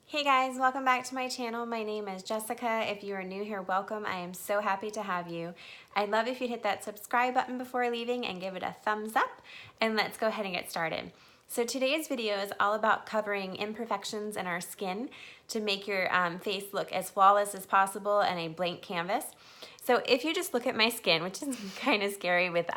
Hey guys, welcome back to my channel. My name is Jessica. If you are new here, welcome. I am so happy to have you. I'd love if you'd hit that subscribe button before leaving and give it a thumbs up, and let's go ahead and get started. So today's video is all about covering imperfections in our skin to make your face look as flawless as possible and a blank canvas. So if you just look at my skin, which is kind of scary with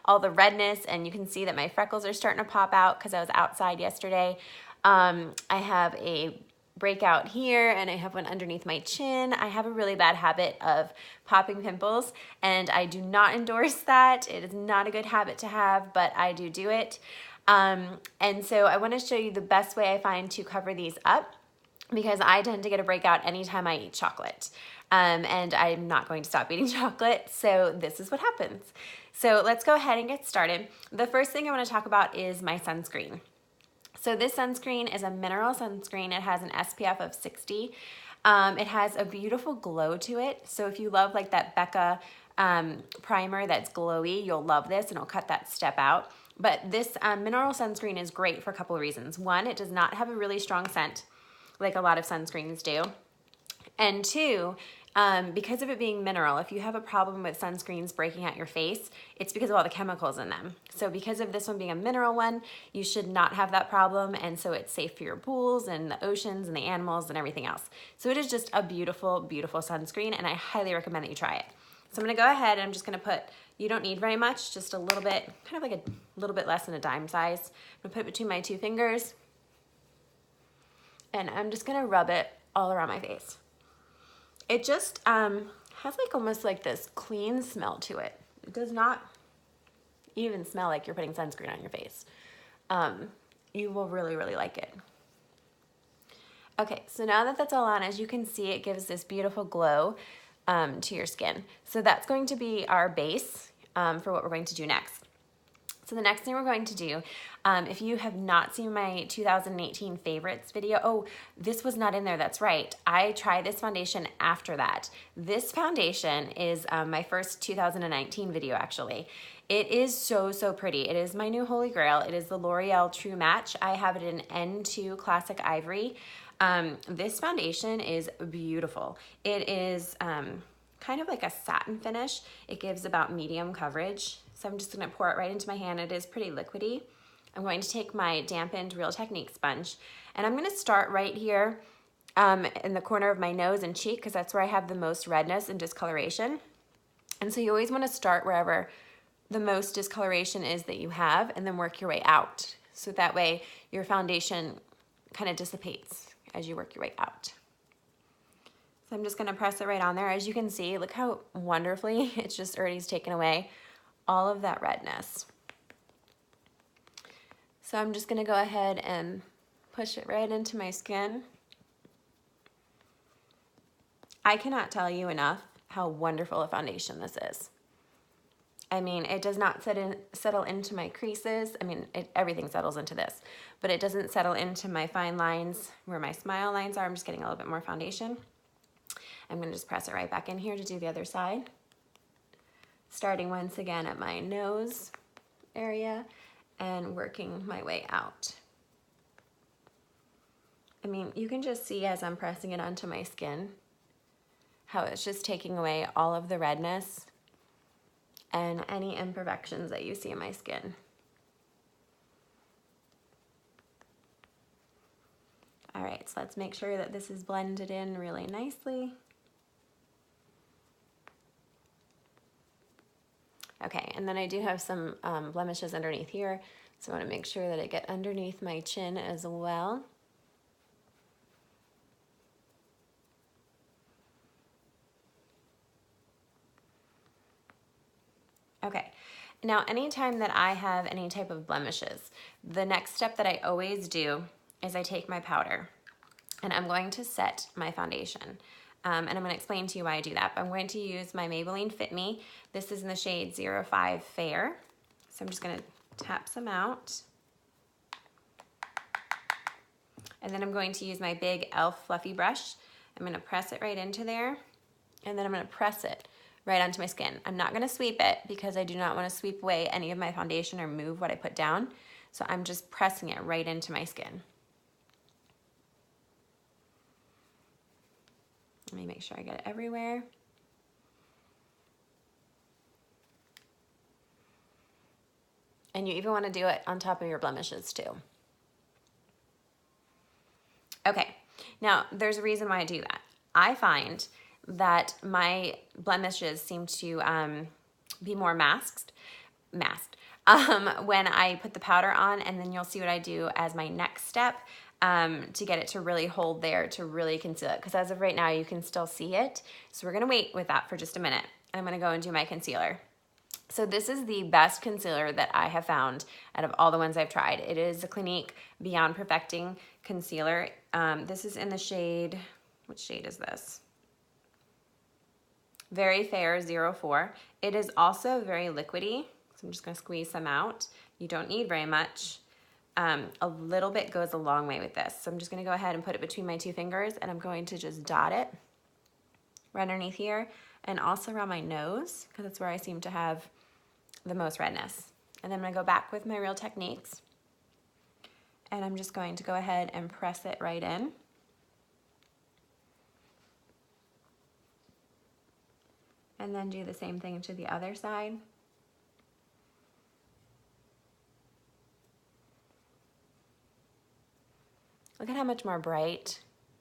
all the redness, and you can see that my freckles are starting to pop out because I was outside yesterday. I have a breakout here and I have one underneath my chin. I have a really bad habit of popping pimples and I do not endorse that. It is not a good habit to have, but I do it. And so I want to show you the best way I find to cover these up, because I tend to get a breakout anytime I eat chocolate. And I'm not going to stop eating chocolate, so this is what happens. So let's go ahead and get started. The first thing I want to talk about is my sunscreen. So this sunscreen is a mineral sunscreen. It has an SPF of 60. It has a beautiful glow to it. So if you love like that Becca primer that's glowy, you'll love this and it'll cut that step out. But this mineral sunscreen is great for a couple of reasons. One, it does not have a really strong scent like a lot of sunscreens do. And two, because of it being mineral, if you have a problem with sunscreens breaking out your face, it's because of all the chemicals in them. So because of this one being a mineral one, you should not have that problem, and so it's safe for your pools and the oceans and the animals and everything else. So it is just a beautiful, beautiful sunscreen, and I highly recommend that you try it. So I'm gonna go ahead and I'm just gonna put, you don't need very much, just a little bit, kind of like a little bit less than a dime size. I'm gonna put it between my two fingers, and I'm just gonna rub it all around my face. It just has like almost like this clean smell to it. It does not even smell like you're putting sunscreen on your face. You will really, really like it. Okay, so now that that's all on, as you can see, it gives this beautiful glow to your skin. So that's going to be our base for what we're going to do next. So the next thing we're going to do, if you have not seen my 2018 favorites video, oh, this was not in there, that's right. I tried this foundation after that. This foundation is my first 2019 video, actually. It is so, so pretty. It is my new holy grail. It is the L'Oreal True Match. I have it in N2 Classic Ivory. This foundation is beautiful. It is kind of like a satin finish. It gives about medium coverage. So I'm just gonna pour it right into my hand. It is pretty liquidy. I'm going to take my dampened Real Technique sponge, and I'm gonna start right here in the corner of my nose and cheek, because that's where I have the most redness and discoloration. And so you always wanna start wherever the most discoloration is that you have, and then work your way out. So that way your foundation kind of dissipates as you work your way out. So I'm just gonna press it right on there. As you can see, look how wonderfully it's just already taken away all of that redness. So I'm just gonna go ahead and push it right into my skin. I cannot tell you enough how wonderful a foundation this is. I mean, it does not settle into my creases. I mean, everything settles into this, but it doesn't settle into my fine lines where my smile lines are. I'm just getting a little bit more foundation. I'm gonna just press it right back in here to do the other side. Starting once again at my nose area and working my way out. I mean, you can just see as I'm pressing it onto my skin how it's just taking away all of the redness and any imperfections that you see in my skin. All right, so let's make sure that this is blended in really nicely. Okay, and then I do have some blemishes underneath here, so I want to make sure that I get underneath my chin as well. Okay, now anytime that I have any type of blemishes, the next step that I always do is I take my powder and I'm going to set my foundation. And I'm gonna explain to you why I do that. But I'm going to use my Maybelline Fit Me. This is in the shade 05 Fair. So I'm just gonna tap some out. And then I'm going to use my big e.l.f. fluffy brush. I'm gonna press it right into there, and then I'm gonna press it right onto my skin. I'm not gonna sweep it because I do not wanna sweep away any of my foundation or move what I put down. So I'm just pressing it right into my skin. Let me make sure I get it everywhere. And you even want to do it on top of your blemishes too. Okay, now there's a reason why I do that. I find that my blemishes seem to be more masked when I put the powder on, and then you'll see what I do as my next step to get it to really hold there, to really conceal it. Because as of right now, you can still see it. So we're gonna wait with that for just a minute. I'm gonna go and do my concealer. So this is the best concealer that I have found out of all the ones I've tried. It is the Clinique Beyond Perfecting Concealer. This is in the shade, what shade is this? Very Fair 04. It is also very liquidy, so I'm just gonna squeeze some out. You don't need very much. A little bit goes a long way with this. So I'm just gonna go ahead and put it between my two fingers, and I'm going to just dot it right underneath here and also around my nose, because that's where I seem to have the most redness. And then I'm gonna go back with my Real Techniques, and I'm just going to go ahead and press it right in. And then do the same thing to the other side. Look at how much more bright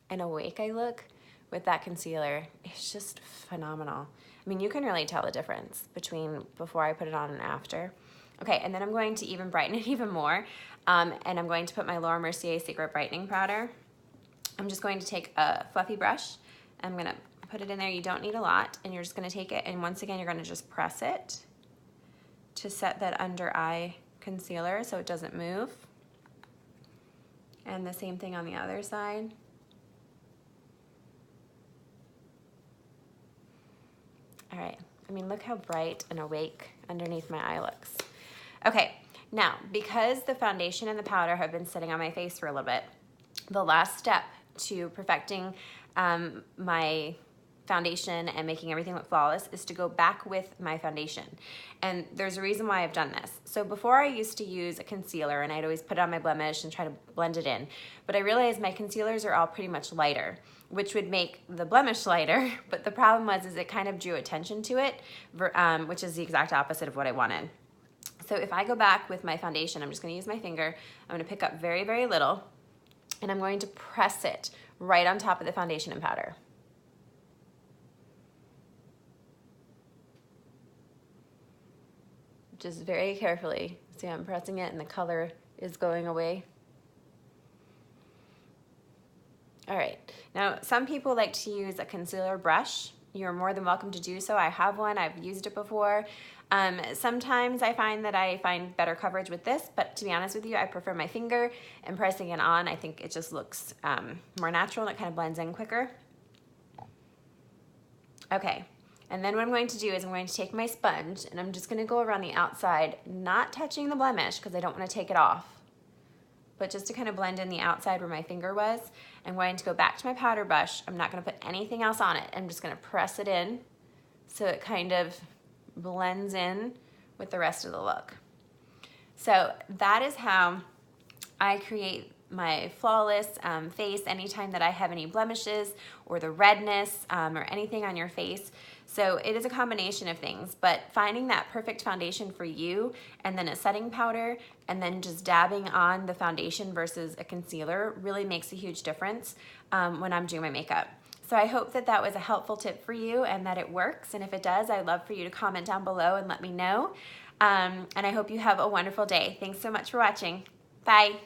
and awake I look with that concealer. It's just phenomenal. I mean, you can really tell the difference between before I put it on and after. Okay, and then I'm going to even brighten it even more. And I'm going to put my Laura Mercier Secret Brightening Powder. I'm just going to take a fluffy brush. I'm gonna put it in there. You don't need a lot. And you're just gonna take it, and once again, you're gonna just press it to set that under eye concealer so it doesn't move. And the same thing on the other side. All right, I mean, look how bright and awake underneath my eye looks. Okay, now, because the foundation and the powder have been sitting on my face for a little bit, the last step to perfecting my foundation and making everything look flawless is to go back with my foundation. And there's a reason why I've done this. So before, I used to use a concealer, and I'd always put it on my blemish and try to blend it in. But I realized my concealers are all pretty much lighter, which would make the blemish lighter. But the problem was it kind of drew attention to it, which is the exact opposite of what I wanted. So if I go back with my foundation, I'm just gonna use my finger. I'm gonna pick up very, very little, and I'm going to press it right on top of the foundation and powder. Just very carefully. See, I'm pressing it and the color is going away. All right, now some people like to use a concealer brush. You're more than welcome to do so. I have one, I've used it before. Sometimes I find that I find better coverage with this, but to be honest with you, I prefer my finger and pressing it on. I think it just looks more natural, and it kind of blends in quicker. Okay. And then what I'm going to do is I'm going to take my sponge, and I'm just going to go around the outside, not touching the blemish because I don't want to take it off, but just to kind of blend in the outside where my finger was. I'm going to go back to my powder brush. I'm not going to put anything else on it. I'm just going to press it in so it kind of blends in with the rest of the look. So that is how I create my flawless face anytime that I have any blemishes or the redness or anything on your face. So it is a combination of things, but finding that perfect foundation for you, and then a setting powder, and then just dabbing on the foundation versus a concealer really makes a huge difference when I'm doing my makeup. So I hope that that was a helpful tip for you and that it works. And if it does, I'd love for you to comment down below and let me know. And I hope you have a wonderful day. Thanks so much for watching. Bye.